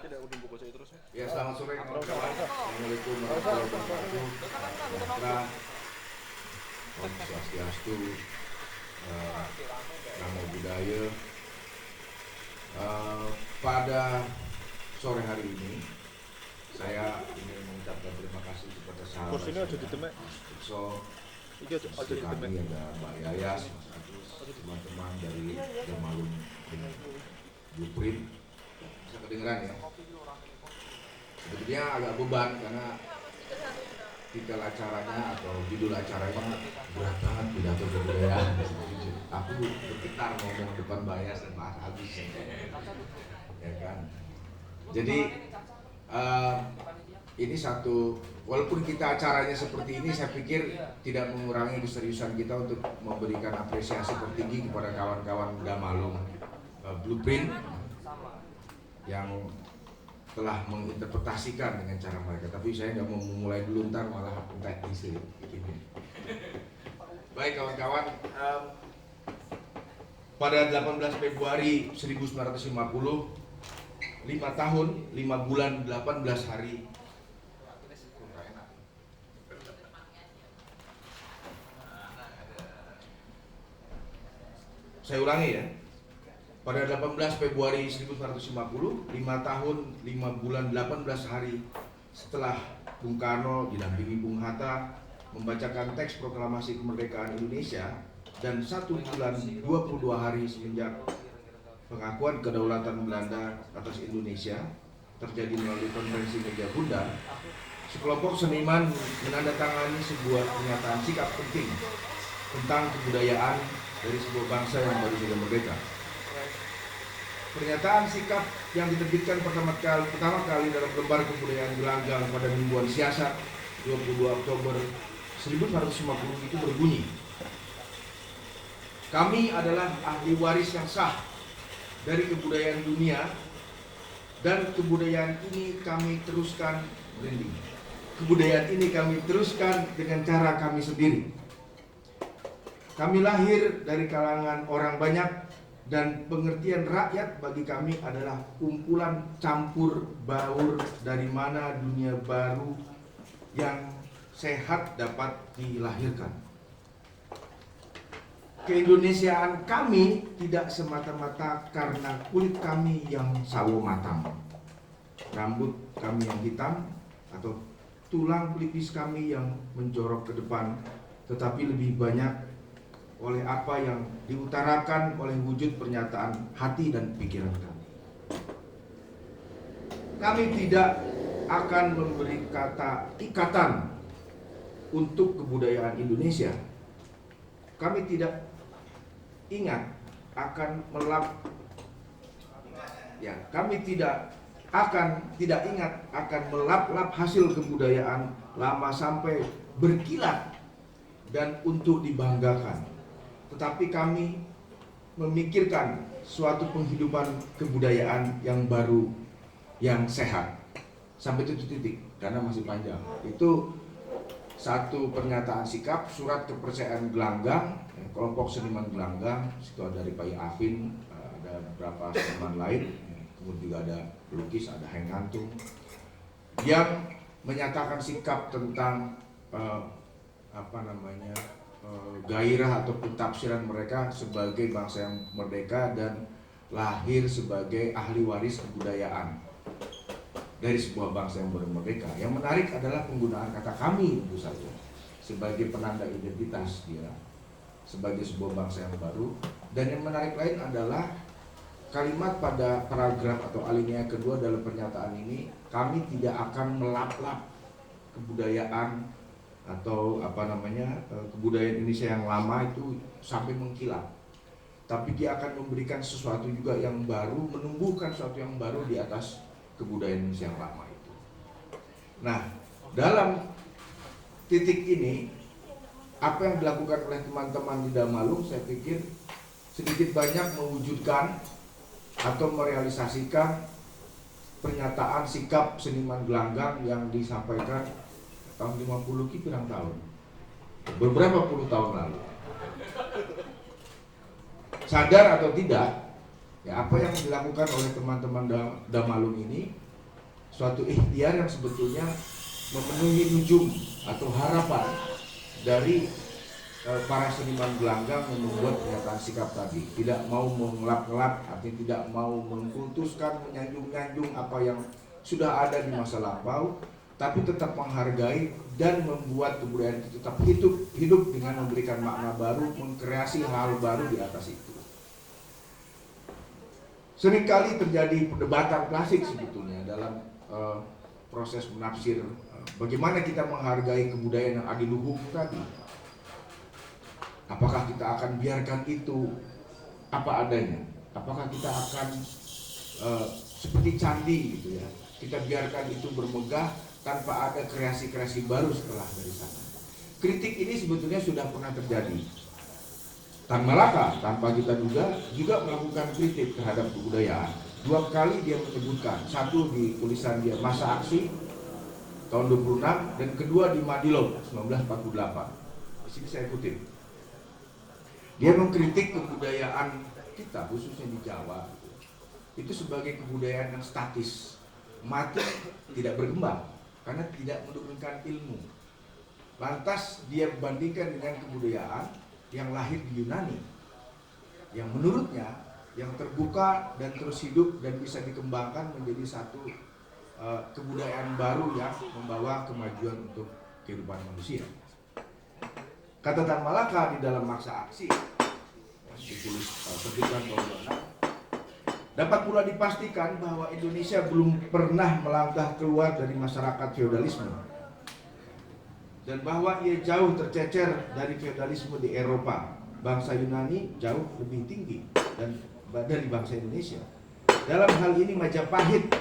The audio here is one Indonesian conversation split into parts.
Ya, selamat sore kawan-kawan. Assalamualaikum warahmatullahi wabarakatuh. Om Swastiastu, Namo Buddhaya. Pada sore hari ini saya ingin mengucapkan terima kasih kepada sahabat saya, So, kami ada Mbak Yayas, Mas Agus, teman-teman dari Damalum Blueprint. Bisa kedengeran ya? Sebetulnya agak beban karena titel acaranya atau judul acaranya berat banget, pidato kebudayaan. Aku bergetar ngomong depan Mbak Yayas dan Mas Agus, ya kan? Jadi ini satu, walaupun kita acaranya seperti ini, saya pikir tidak mengurangi keseriusan kita untuk memberikan apresiasi tertinggi kepada kawan-kawan Damalum Blueprint yang telah menginterpretasikan dengan cara mereka. Tapi saya nggak mau memulai dulu, ntar malah teknis ini. Baik kawan-kawan, pada 18 Februari 1950, 5 tahun, 5 bulan, 18 hari saya ulangi ya. Pada 18 Februari 1950, 5 tahun, 5 bulan, 18 hari setelah Bung Karno didampingi Bung Hatta membacakan teks proklamasi kemerdekaan Indonesia dan 1 bulan 22 hari semenjak pengakuan kedaulatan Belanda atas Indonesia terjadi melalui konferensi Meja Bundar, sekelompok seniman menandatangani sebuah pernyataan sikap penting tentang kebudayaan dari sebuah bangsa yang baru saja merdeka. Pernyataan sikap yang diterbitkan pertama kali dalam lembar kebudayaan gelanggang pada mingguan siasat 22 Oktober 1950 itu berbunyi, kami adalah ahli waris yang sah dari kebudayaan dunia dan kebudayaan ini kami teruskan merinding. Kebudayaan ini kami teruskan dengan cara kami sendiri. Kami lahir dari kalangan orang banyak dan pengertian rakyat bagi kami adalah kumpulan campur baur dari mana dunia baru yang sehat dapat dilahirkan. Keindonesiaan kami tidak semata-mata karena kulit kami yang sawo matang, rambut kami yang hitam, atau tulang pelipis kami yang menjorok ke depan, tetapi lebih banyak oleh apa yang diutarakan oleh wujud pernyataan hati dan pikiran kami. Kami tidak akan memberi kata ikatan untuk kebudayaan Indonesia. Kami tidak ingat akan ingat akan melap-lap hasil kebudayaan lama sampai berkilat dan untuk dibanggakan. Tetapi kami memikirkan suatu penghidupan kebudayaan yang baru, yang sehat. Sampai titik, karena masih panjang. Itu satu pernyataan sikap, surat kepercayaan gelanggang, kelompok seniman gelanggang, situ ada dari Pak Afin, ada beberapa seniman lain, kemudian juga ada pelukis, ada Heng Antung, yang menyatakan sikap tentang gairah ataupun tafsiran mereka sebagai bangsa yang merdeka dan lahir sebagai ahli waris kebudayaan dari sebuah bangsa yang baru merdeka. Yang menarik adalah penggunaan kata kami tentu saja sebagai penanda identitas dia sebagai sebuah bangsa yang baru. Dan yang menarik lain adalah kalimat pada paragraf atau alinea kedua dalam pernyataan ini, kami tidak akan melap-lap kebudayaan atau kebudayaan Indonesia yang lama itu sampai mengkilap, tapi dia akan memberikan sesuatu juga yang baru, menumbuhkan sesuatu yang baru di atas kebudayaan Indonesia yang lama itu. Nah, dalam titik ini apa yang dilakukan oleh teman-teman di Damalum, saya pikir sedikit banyak mewujudkan atau merealisasikan pernyataan sikap seniman gelanggang yang disampaikan tahun 50 pirang tahun, beberapa puluh tahun lalu. Sadar atau tidak, ya apa yang dilakukan oleh teman-teman Damalum ini suatu ikhtiar yang sebetulnya memenuhi nujum atau harapan dari para seniman gelanggang yang membuat pernyataan sikap tadi. Tidak mau mengelap-ngelap, artinya tidak mau mengkultuskan, menyanjung-nyanjung apa yang sudah ada di masa lampau, tapi tetap menghargai dan membuat kebudayaan itu tetap hidup dengan memberikan makna baru, mengkreasi hal baru di atas itu. Seringkali terjadi perdebatan klasik sebetulnya dalam proses menafsir bagaimana kita menghargai kebudayaan yang adiluhung tadi. Apakah kita akan biarkan itu apa adanya? Apakah kita akan seperti candi gitu ya? Kita biarkan itu bermegah tanpa ada kreasi-kreasi baru setelah dari sana. Kritik ini sebetulnya sudah pernah terjadi. Tan Malaka tanpa kita duga juga melakukan kritik terhadap kebudayaan. 2 kali dia menyebutkan, satu di tulisan dia Masa Aksi tahun 26 dan kedua di Madilog 1948. Di sini saya kutip. Dia mengkritik kebudayaan kita khususnya di Jawa itu sebagai kebudayaan yang statis, mati, tidak berkembang karena tidak menurunkan ilmu. Lantas dia bandingkan dengan kebudayaan yang lahir di Yunani, yang menurutnya yang terbuka dan terus hidup dan bisa dikembangkan menjadi satu kebudayaan baru yang membawa kemajuan untuk kehidupan manusia. Kata Tan Malaka di dalam Masa Aksi ditulis terbitan tahun 26, dapat pula dipastikan bahwa Indonesia belum pernah melangkah keluar dari masyarakat feodalisme dan bahwa ia jauh tercecer dari feodalisme di Eropa. Bangsa Yunani jauh lebih tinggi dan dari bangsa Indonesia. Dalam hal ini Majapahit,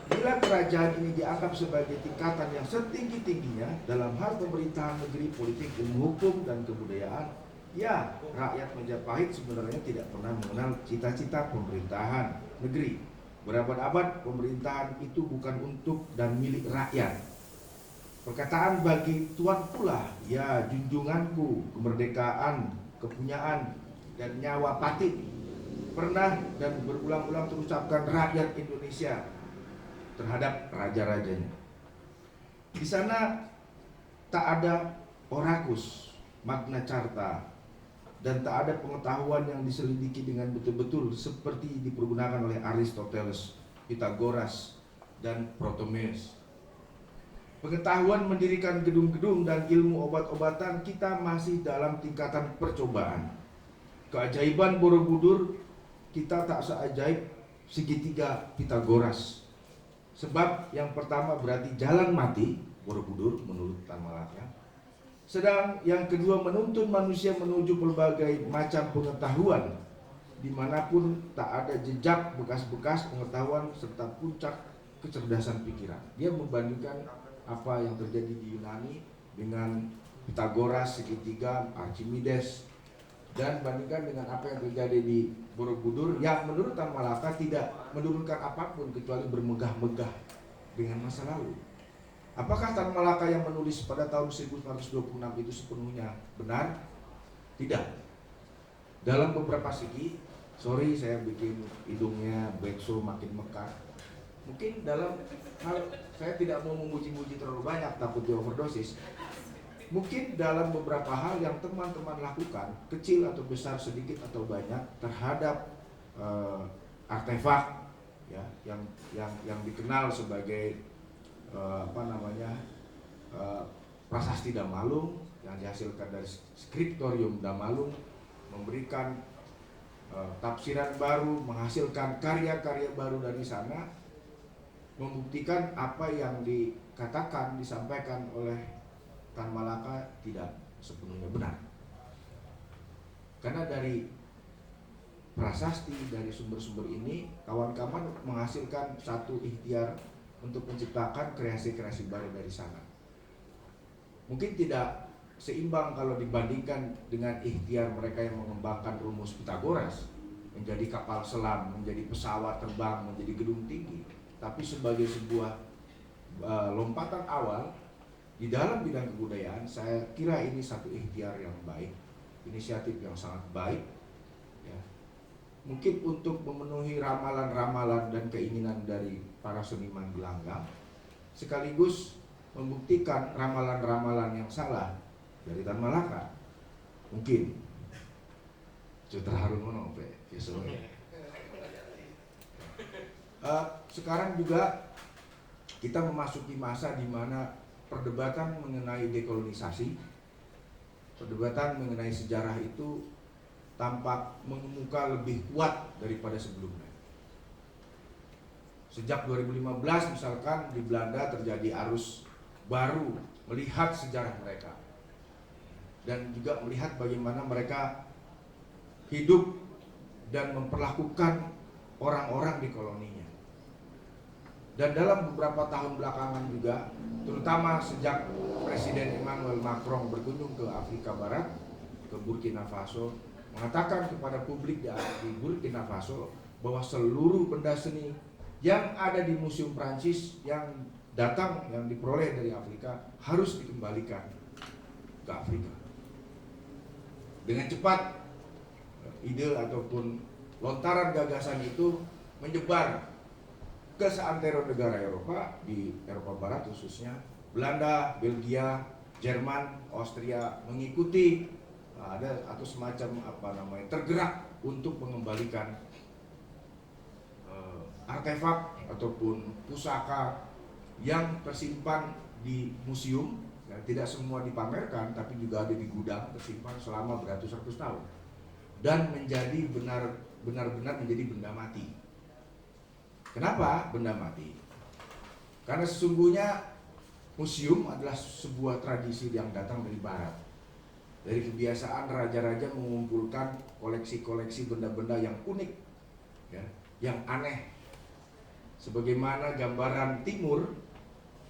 bila kerajaan ini dianggap sebagai tingkatan yang setinggi-tingginya dalam hal pemerintahan negeri, politik, ilmu hukum, dan kebudayaan, ya, rakyat Majapahit sebenarnya tidak pernah mengenal cita-cita pemerintahan negeri. Berabad-abad pemerintahan itu bukan untuk dan milik rakyat. Perkataan bagi tuan pula, ya junjunganku, kemerdekaan, kepunyaan, dan nyawa pati pernah dan berulang-ulang terucapkan rakyat Indonesia terhadap raja-rajanya. Di sana tak ada orakus, magna carta, dan tak ada pengetahuan yang diselidiki dengan betul-betul seperti dipergunakan oleh Aristoteles, Pythagoras, dan Ptolemeus. Pengetahuan mendirikan gedung-gedung dan ilmu obat-obatan kita masih dalam tingkatan percobaan. Keajaiban Borobudur kita tak seajaib segitiga Pythagoras. Sebab yang pertama berarti jalan mati, Borobudur menurut Tan Malaka. Sedang yang kedua menuntun manusia menuju berbagai macam pengetahuan, dimanapun tak ada jejak bekas-bekas pengetahuan serta puncak kecerdasan pikiran. Dia membandingkan apa yang terjadi di Yunani dengan Pythagoras, segitiga, Archimedes, dan bandingkan dengan apa yang terjadi di Borobudur yang menurut Tan Malaka tidak menurunkan apapun kecuali bermegah-megah dengan masa lalu. Apakah Tan Malaka yang menulis pada tahun 1926 itu sepenuhnya benar? Tidak. Dalam beberapa segi, sorry saya bikin hidungnya bekso makin mekar. Mungkin dalam hal, saya tidak mau memuji-muji terlalu banyak, takut di overdosis. Mungkin dalam beberapa hal yang teman-teman lakukan, kecil atau besar, sedikit atau banyak, terhadap artefak ya, yang dikenal sebagai prasasti Damalung yang dihasilkan dari skriptorium Damalung, memberikan tafsiran baru, menghasilkan karya-karya baru dari sana, membuktikan apa yang dikatakan, disampaikan oleh Tan Malaka tidak sepenuhnya benar. Karena dari prasasti, dari sumber-sumber ini, kawan-kawan menghasilkan satu ikhtiar untuk menciptakan kreasi-kreasi baru dari sana. Mungkin tidak seimbang kalau dibandingkan dengan ikhtiar mereka yang mengembangkan rumus Pythagoras, menjadi kapal selam, menjadi pesawat terbang, menjadi gedung tinggi. Tapi sebagai sebuah lompatan awal di dalam bidang kebudayaan, saya kira ini satu ikhtiar yang baik, inisiatif yang sangat baik ya. mungkin untuk memenuhi ramalan-ramalan dan keinginan dari para seniman gelanggang, sekaligus membuktikan ramalan-ramalan yang salah dari Tan Malaka. Mungkin Sutra Harun Mono sekarang juga kita memasuki masa di mana perdebatan mengenai dekolonisasi, perdebatan mengenai sejarah itu tampak mengemuka lebih kuat daripada sebelumnya. Sejak 2015 misalkan di Belanda terjadi arus baru melihat sejarah mereka dan juga melihat bagaimana mereka hidup dan memperlakukan orang-orang di koloninya. Dan dalam beberapa tahun belakangan juga, terutama sejak Presiden Emmanuel Macron berkunjung ke Afrika Barat, ke Burkina Faso, mengatakan kepada publik di Burkina Faso bahwa seluruh benda seni yang ada di Museum Prancis yang diperoleh dari Afrika harus dikembalikan ke Afrika. Dengan cepat, ide ataupun lontaran gagasan itu menyebar ke seantero negara Eropa, di Eropa Barat khususnya, Belanda, Belgia, Jerman, Austria mengikuti ada atau semacam tergerak untuk mengembalikan artefak ataupun pusaka yang tersimpan di museum, yang tidak semua dipamerkan tapi juga ada di gudang tersimpan selama beratus-ratus tahun dan menjadi benar-benar menjadi benda mati. Kenapa benda mati? Karena sesungguhnya museum adalah sebuah tradisi yang datang dari barat. Dari kebiasaan raja-raja mengumpulkan koleksi-koleksi benda-benda yang unik, ya, yang aneh. Sebagaimana gambaran timur,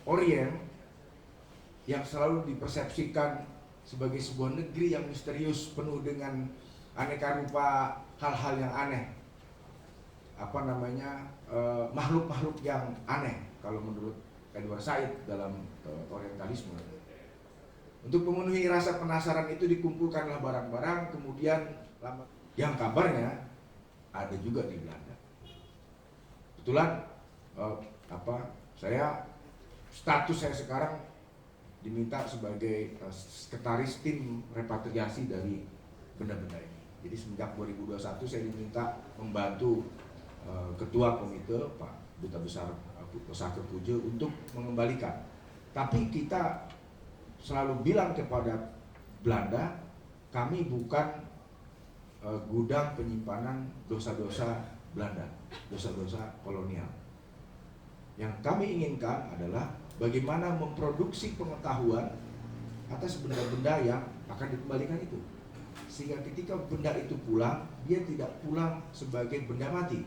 Orient, yang selalu dipersepsikan sebagai sebuah negeri yang misterius, penuh dengan aneka rupa hal-hal yang aneh. Makhluk-makhluk yang aneh kalau menurut Edward Said dalam Orientalisme. Untuk memenuhi rasa penasaran itu dikumpulkanlah barang-barang, kemudian yang kabarnya ada juga di Belanda. Kebetulan status saya sekarang diminta sebagai sekretaris tim repatriasi dari benda-benda ini. Jadi semenjak 2021 saya diminta membantu Ketua Komite Pak Duta Besar Saka Pujo untuk mengembalikan. Tapi kita selalu bilang kepada Belanda, kami bukan gudang penyimpanan dosa-dosa Belanda, dosa-dosa kolonial. Yang kami inginkan adalah bagaimana memproduksi pengetahuan atas benda-benda yang akan dikembalikan itu. Sehingga ketika benda itu pulang, dia tidak pulang sebagai benda mati,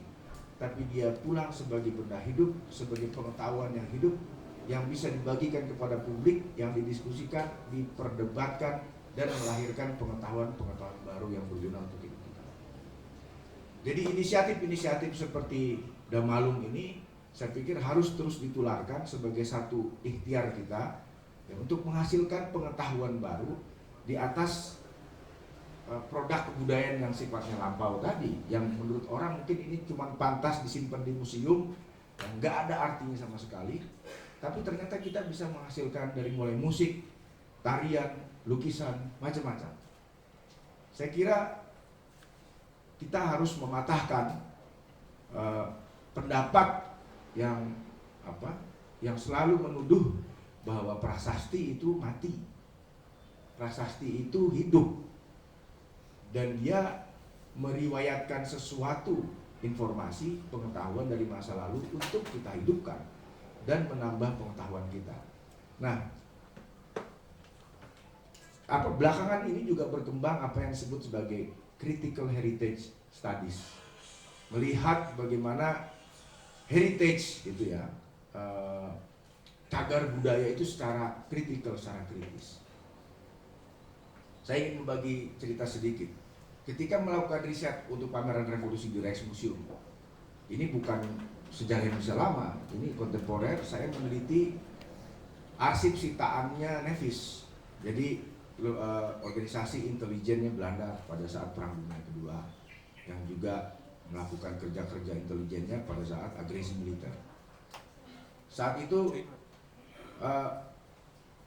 tapi dia pulang sebagai benda hidup, sebagai pengetahuan yang hidup, yang bisa dibagikan kepada publik, yang didiskusikan, diperdebatkan, dan melahirkan pengetahuan-pengetahuan baru yang berguna untuk hidup kita. Jadi inisiatif-inisiatif seperti Damalum ini, saya pikir harus terus ditularkan sebagai satu ikhtiar kita ya, untuk menghasilkan pengetahuan baru di atas produk kebudayaan yang sifatnya lampau tadi, yang menurut orang mungkin ini cuma pantas disimpan di museum, yang nggak ada artinya sama sekali. Tapi ternyata kita bisa menghasilkan dari mulai musik, tarian, lukisan, macam-macam. Saya kira kita harus mematahkan pendapat yang selalu menuduh bahwa prasasti itu mati, prasasti itu hidup. Dan dia meriwayatkan sesuatu informasi, pengetahuan dari masa lalu untuk kita hidupkan dan menambah pengetahuan kita. Nah, belakangan ini juga berkembang apa yang disebut sebagai critical heritage studies, melihat bagaimana heritage gitu ya, cagar budaya itu secara kritikal, secara kritis. Saya ingin membagi cerita sedikit. Ketika melakukan riset untuk pameran revolusi di Rijksmuseum, ini bukan sejarah yang bisa lama, ini kontemporer. Saya meneliti arsip sitaannya Nevis, jadi organisasi intelijennya Belanda pada saat Perang Dunia Kedua, yang juga melakukan kerja-kerja intelijennya pada saat agresi militer. Saat itu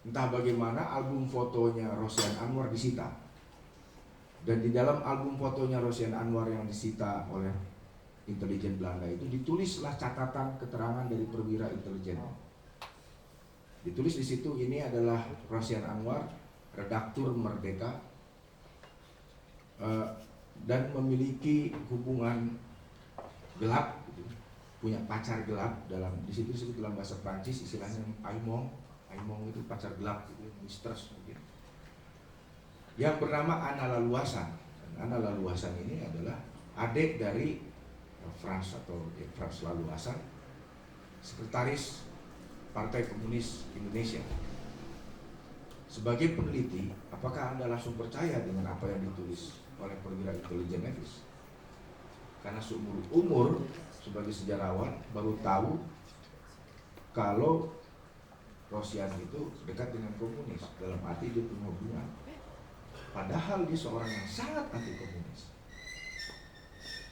entah bagaimana album fotonya Rosian Anwar disita, dan di dalam album fotonya Rosian Anwar yang disita oleh intelijen Belanda itu ditulislah catatan keterangan dari perwira intelijen. Ditulis di situ, ini adalah Rosian Anwar, redaktur Merdeka, dan memiliki hubungan gelap, gitu, punya pacar gelap. Dalam di situ disebut dalam bahasa Prancis istilahnya aimong itu pacar gelap, gitu, mistress mungkin, yang bernama Anna Laluasan. Anna Laluasan ini adalah adik dari Frans Laluasan, sekretaris Partai Komunis Indonesia. Sebagai peneliti, apakah Anda langsung percaya dengan apa yang ditulis oleh perwira intelijen Nevis? Karena seumur umur sebagai sejarawan baru tahu kalau Rosian itu dekat dengan komunis, dalam arti dia punya hubungan. Padahal dia seorang yang sangat anti komunis.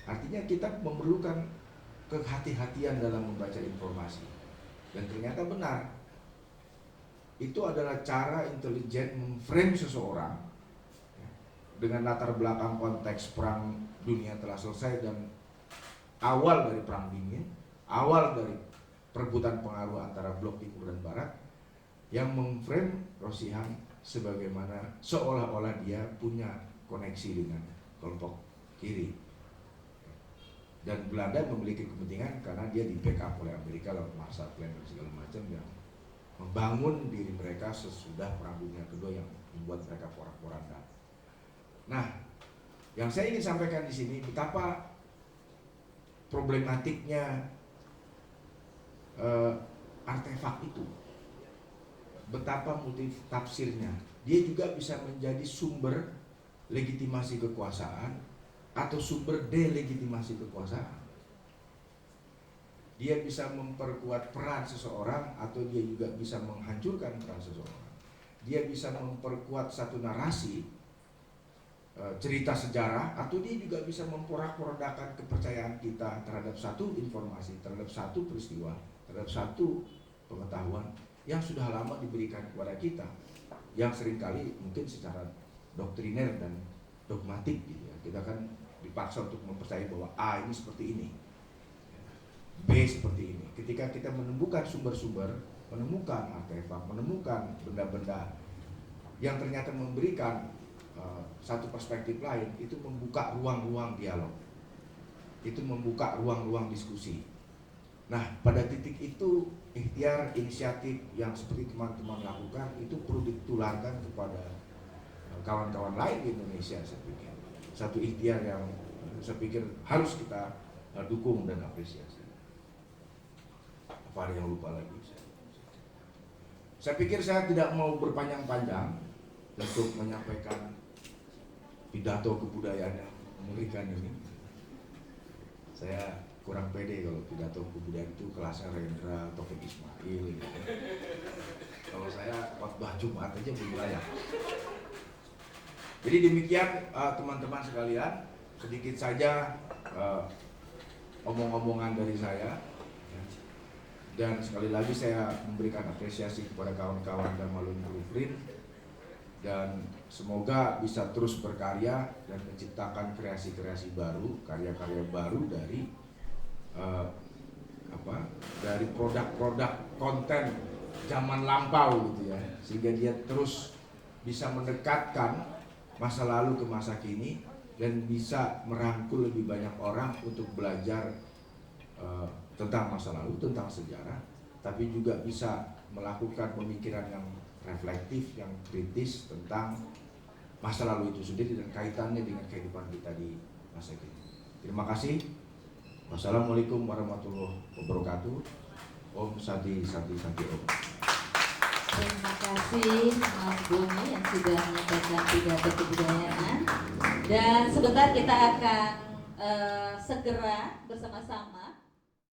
Artinya kita memerlukan kehati-hatian dalam membaca informasi. Dan ternyata benar, itu adalah cara intelijen memframe seseorang dengan latar belakang konteks perang dunia telah selesai dan awal dari perang dingin, awal dari perebutan pengaruh antara blok timur dan barat, yang memframe Rosihan sebagaimana seolah-olah dia punya koneksi dengan kelompok kiri. Dan Belanda memiliki kepentingan karena dia di backup oleh Amerika lewat Marshall Plan dan segala macam yang membangun diri mereka sesudah Perang Dunia Kedua yang membuat mereka porak-poranda. Nah, yang saya ingin sampaikan di sini betapa problematiknya artefak itu, betapa multi tafsirnya. Dia juga bisa menjadi sumber legitimasi kekuasaan atau sumber delegitimasi kekuasaan. Dia bisa memperkuat peran seseorang atau dia juga bisa menghancurkan peran seseorang. Dia bisa memperkuat satu narasi, cerita sejarah, atau dia juga bisa memporak-porandakan kepercayaan kita terhadap satu informasi, terhadap satu peristiwa, terhadap satu pengetahuan yang sudah lama diberikan kepada kita, yang seringkali mungkin secara doktriner dan dogmatik gitu ya. Kita kan dipaksa untuk mempercayai bahwa A ini seperti ini, B seperti ini. Ketika kita menemukan sumber-sumber, menemukan artefak, menemukan benda-benda yang ternyata memberikan satu perspektif lain, itu membuka ruang-ruang dialog, itu membuka ruang-ruang diskusi. Nah, pada titik itu ikhtiar inisiatif yang seperti teman-teman lakukan itu perlu ditularkan kepada kawan-kawan lain di Indonesia. Saya pikir satu ikhtiar yang saya pikir harus kita dukung dan apresiasi. Apa ada yang lupa lagi? Saya pikir saya tidak mau berpanjang-panjang untuk menyampaikan pidato kebudayaan yang mengerikan ini. Saya kurang pede kalau pidato kebudayaan itu kelasnya Rendra, Taufik Ismail gitu. Kalau saya khotbah Jumat aja belum layak. Jadi demikian teman-teman sekalian, sedikit saja omong-omongan dari saya. Dan sekali lagi saya memberikan apresiasi kepada kawan-kawan Darmalun Blueprint, dan semoga bisa terus berkarya dan menciptakan kreasi-kreasi baru, karya-karya baru dari dari produk-produk konten zaman lampau gitu ya, sehingga dia terus bisa mendekatkan masa lalu ke masa kini dan bisa merangkul lebih banyak orang untuk belajar tentang masa lalu, tentang sejarah, tapi juga bisa melakukan pemikiran yang reflektif, yang kritis tentang masa lalu itu sendiri dan kaitannya dengan kehidupan kita di masa kini. Terima kasih. Wassalamualaikum warahmatullahi wabarakatuh. Om Santi Santi Santi Om. Terima kasih Mas Bumi yang sudah menyampaikan pidato kebudayaan. Dan sebentar kita akan segera bersama-sama